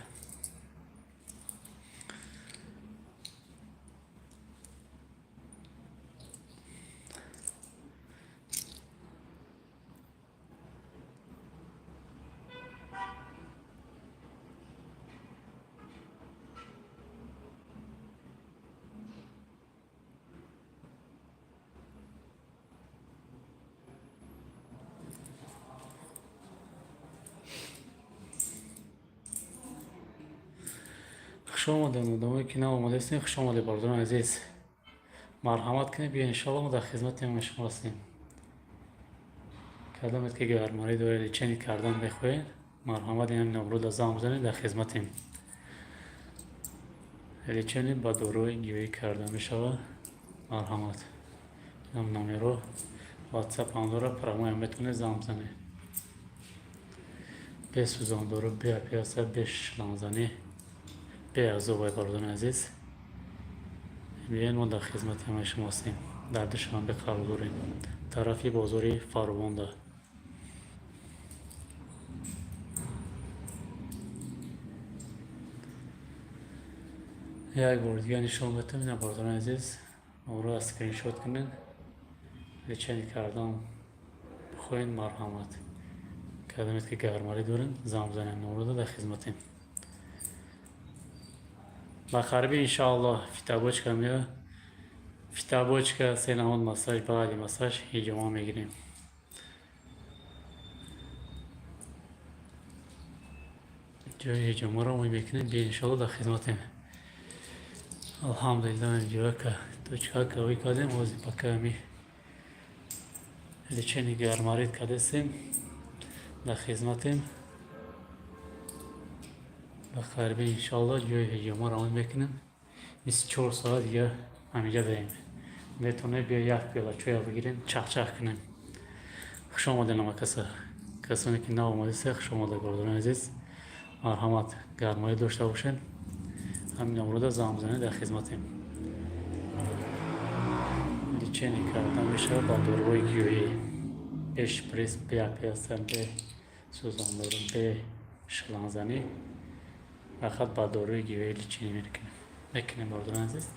خوش آمدین. مدامی که نه آمده هستین خوش آمده برداران عزیز. مرحمت کنید بیا انشالله ما در خدمت شما هستیم. کدامت که گرماری داره چنین کردن بخواهید مرحمت این نمرود از زنگ بزنید در خدمتیم. چنین با دوروی گیوی کردن میشود مرحمت هم نمیرو واتساپ هم داره پرامو هم بتونه زنگ بزنید. بسوزان داره بیا پیاسه بش لانزانی بیا از او برداران عزیز. بیاین ما در خدمت همه شما هستیم. دردشان به قلب داریم. طرفی بازاری فاروانده. یک بار دیگه نشان بهتون میدم برداران عزیز. اون رو اسکرین شات کنین. چنین کردم بخواین مرحمت. کدامت که گرماری دارین زنگ بزنین نمره در خدمتیم. بخربی انشاءالله فیتابوچکا میاد. فیتابوچکا سینمان مساج بعدی مساج هیجما میگیریم. جای هیجما رو میکنیم بیا انشاءالله در خدمتیم. الحمدلله جوه که توچکا کوی کردیم وظیفه کمی لیچنی گرمارید کردیم در خدمتیم. بخربی انشاءالله جای هیجما رو میکنیم. 24 ساعت دیگه همینجا بریم. میتونه بیا یک پیاله چای بگیریم چخ کنیم. خوش آمدین همه کسانی که نه آمده سه خوش آمده برداران عزیز. مرحمت گرمایی داشته باشین. همین نمرود زنگ بزنید در خدمتیم. لیچنی کردن میشه با دوروی گیویی بش پریس بیا پیاسن به سوزان دارم به شلانزنی فقط با دوروی گیویی لیچنی میکنیم برداران عزیز.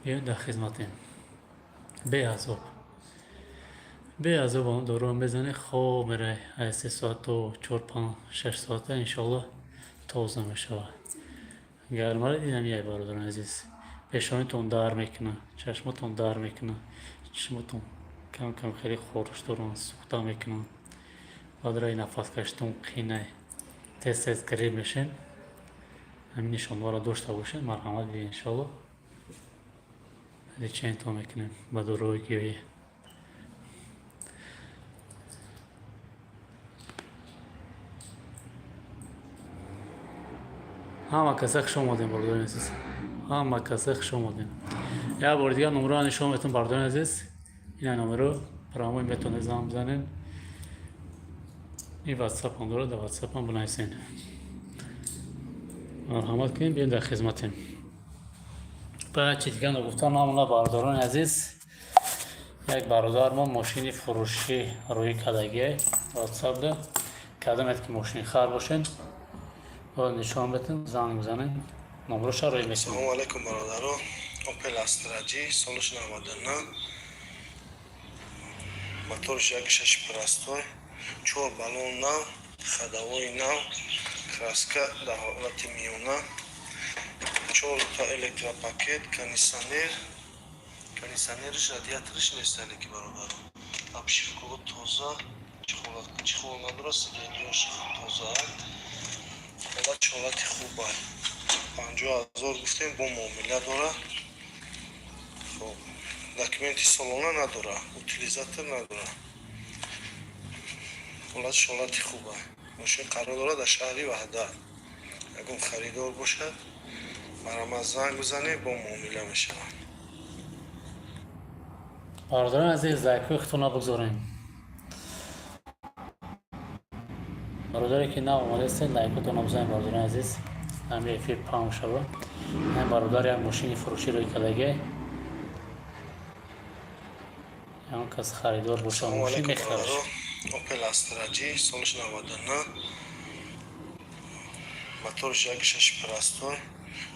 بیاین در خدمتیم. به عذاب هم دورو هم بزنه خوب میره 3 ساعت و 4 5 6 ساعته انشالله تازه میشه. گرماری دیدم یه برادران عزیز پیشانیتون در میکنه چشمتون در میکنه چشمتون کم کم خیلی خورش دارن سوخته میکنن بعد رای نفس کشتون قینه تست قریب میشین. همین نشانها را داشته باشین مرحمت بی انشالله چین تا میکنیم با دوروی گیوی. همه کسی خوش آمدین برداران عزیز. همه کسی خوش آمدین. یک بار دیگه نمره نشان میتون برداران عزیز. این نمره پراموی میتونه زنگ بزنین. این واتساپ هم داره در واتساپ هم بنویسین. مرحمت کنین بیاین در خدمتیم. بعد چی دیگه نگفتم همونا برداران عزیز. یک برادر ما ماشین فروشی روی کدگی واتساپ ده کدامت که ماشین خر باشین و نشان بتون زنگ بزنین نمرش روی میکنیم. سلام علیکم برادران. اوپل استراجی سالش 99 موتورش 1.6 پرستوی 4 بالون نو خداوی نو краска در حالت میونه 4 تا الکتروپاکت кондиционерش радиаторش نیستن که برادران обшивка تازه چخول نداره سیدنیاش تازه حالت خوبه 50,000 گفتیم با معامله داره. خب داکومنتی سالانه نداره утилизатор نداره حالت خوبه. ماشین قرار داره در شهری وحدت اگه خریدار باشه برام زنگ بزنه با معامله میشه. برادران عزیز لایک خودتون بگذارین. برادری که نه آمده است لایکتون بزنین برادران عزیز. همین فیلم پام شده. من برادر یک ماشین فروشی روی کدگی اون کس خریدار باشه ماشین میخره. اوپل استراجی سالش 99 موتورش 1.6 پرستوی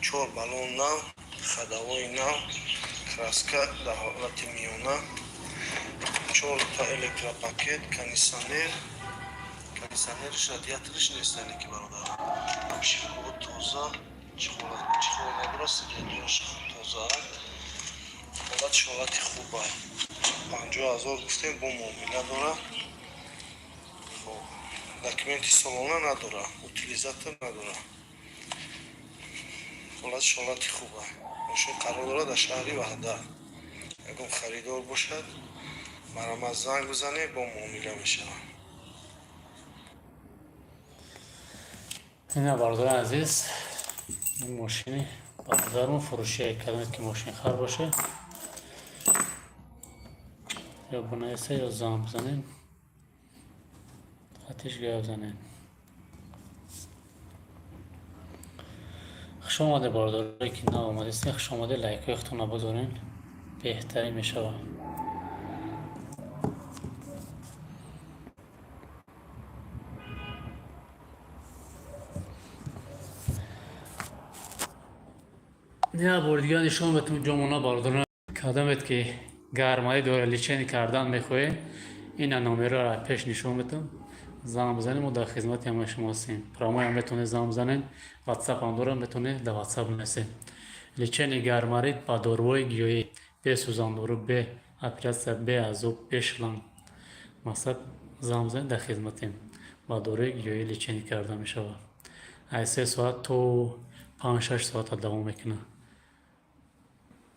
4 بالون نو خداوی نو краска در حالت میونه 4 تا الکتروپاکت кондиционерش радиаторش نیستن که برادر обшивка تازه چخول نداره سیدنیاش تازه حالت خوبه 50,000 گفتیم با معامله داره. خب داکومنتی سالانه نداره утилизатор نداره шоколати хуба. Ошо қарор дорад дар шаҳри Ваҳдат. Ягон харидор бошад, марама занг бизане, бо муомила мешавам. Ина бардоран азиз, ин мошини бародарон фурӯшия кардем ки мошин хар боше. Ё бунаиса ё занг бизанем. хатиш гап занем. хуш омаде бардорое ки нав омадистед, хуш омаде, лайкҳои худтонро бигузоред, беҳтарин мешавад. я бор дигар нишон метам ҷомона бардорон кадамет ки гармаи дора личени кардан мехоҳед, ина номероро пеш нишон метам. занг бизанед, мо дар хизмати ҳамаи шумо ҳастем. промоям метавонед занг бизанед, ватсапам дорам, метавонед дар ватсап бинависед. личени гармарид ба дорувои гиёӣ, бе сӯзандору, бе оператсия, бе азоб, бе шланг мақсад занг бизанед, дар хизматем. ба дорувои гиёӣ личени карда мешавад. аз 3 соат то 5-6 соата давом мекунад.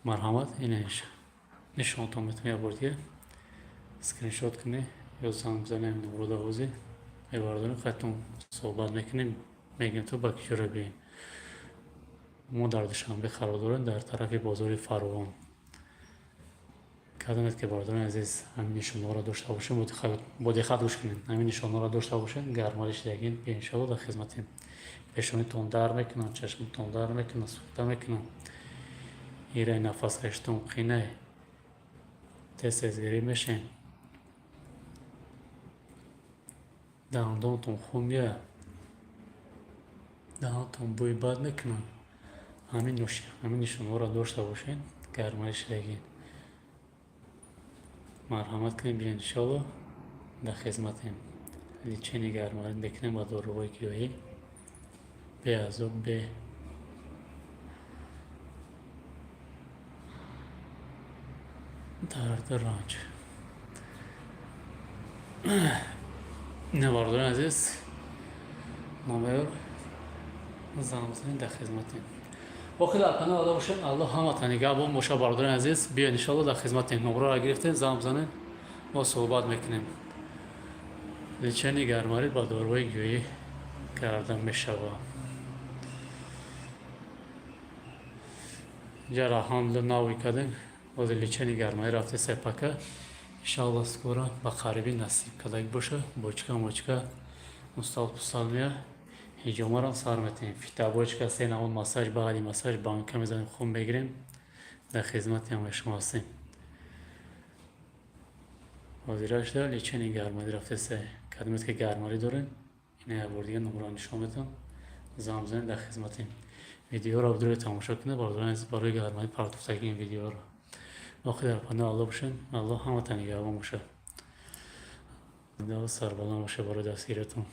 марҳамат, инеш нишонтон метавонед як бор дигар скриншот кунед ё занг бизанед номеро ҳозир мебардорем, хатон суҳбат мекунем, мегӯем то ба киҷора бием. мо дар душанбе қарор дорем, дар тарафи бозори Фаровон. кадамет ки бардорон азиз ҳамин нишонаҳоро дошта бошем, бо диққат гӯш кунед, ҳамин нишонаҳоро дошта бошем, гармари шидагин иншоалло дар хизматем. пешонитон дард мекунад, чашматон дард мекунад, сӯхта мекунад, ираи нафаскашитон қинай, тез гириф мешем, дандонтон хун меояд, даҳантон бӯи бад мекунад. ҳамин нишонаҳоро дошта бошед, гармаи шидагин. марҳамат кунед, биёед иншоалло дар хизматем. личени гармаи мекунем ба дорувои гиёӣ, бе азоб, бе дарду ранҷ. набардорон азиз, номер занг бизанед, дар хизматем. охир дар канал алла бошед, алло ҳаматон нигоҳбон боша. бардорон азиз, биёед иншоалло дар хизматем. номероро гирифтед, занг бизанед, мо суҳбат мекунем. личени гармари ба дорувои гиёӣ карда мешавад. ҷара ҳамду навӣ кардем, ҳозир личени гармаи рафти сепака. иншоалло скоро ба қарибӣ насиб кадаг боша. бочка мочка мустал пусал мея, ҳиҷомаро сар метавем. фитобочка, сенавон массаж, баъди массаж банка мезанем, хун мегирем. дар хизмати ҳамаи шумо ҳастем. ҳозира шуда личени гармаи рафти се. кадамет ки гармарӣ дорем, ина як бор дигар номеро нишон метавам, занг бизанед, дар хизматем. видеоро бидуред тамошо кунед, барои гармаи партофтагии ин видеоро. охир дар паноҳ алло бошед, алло ҳаматон нигоҳбон бошад. сарбаланд бошад барои дастгириятон.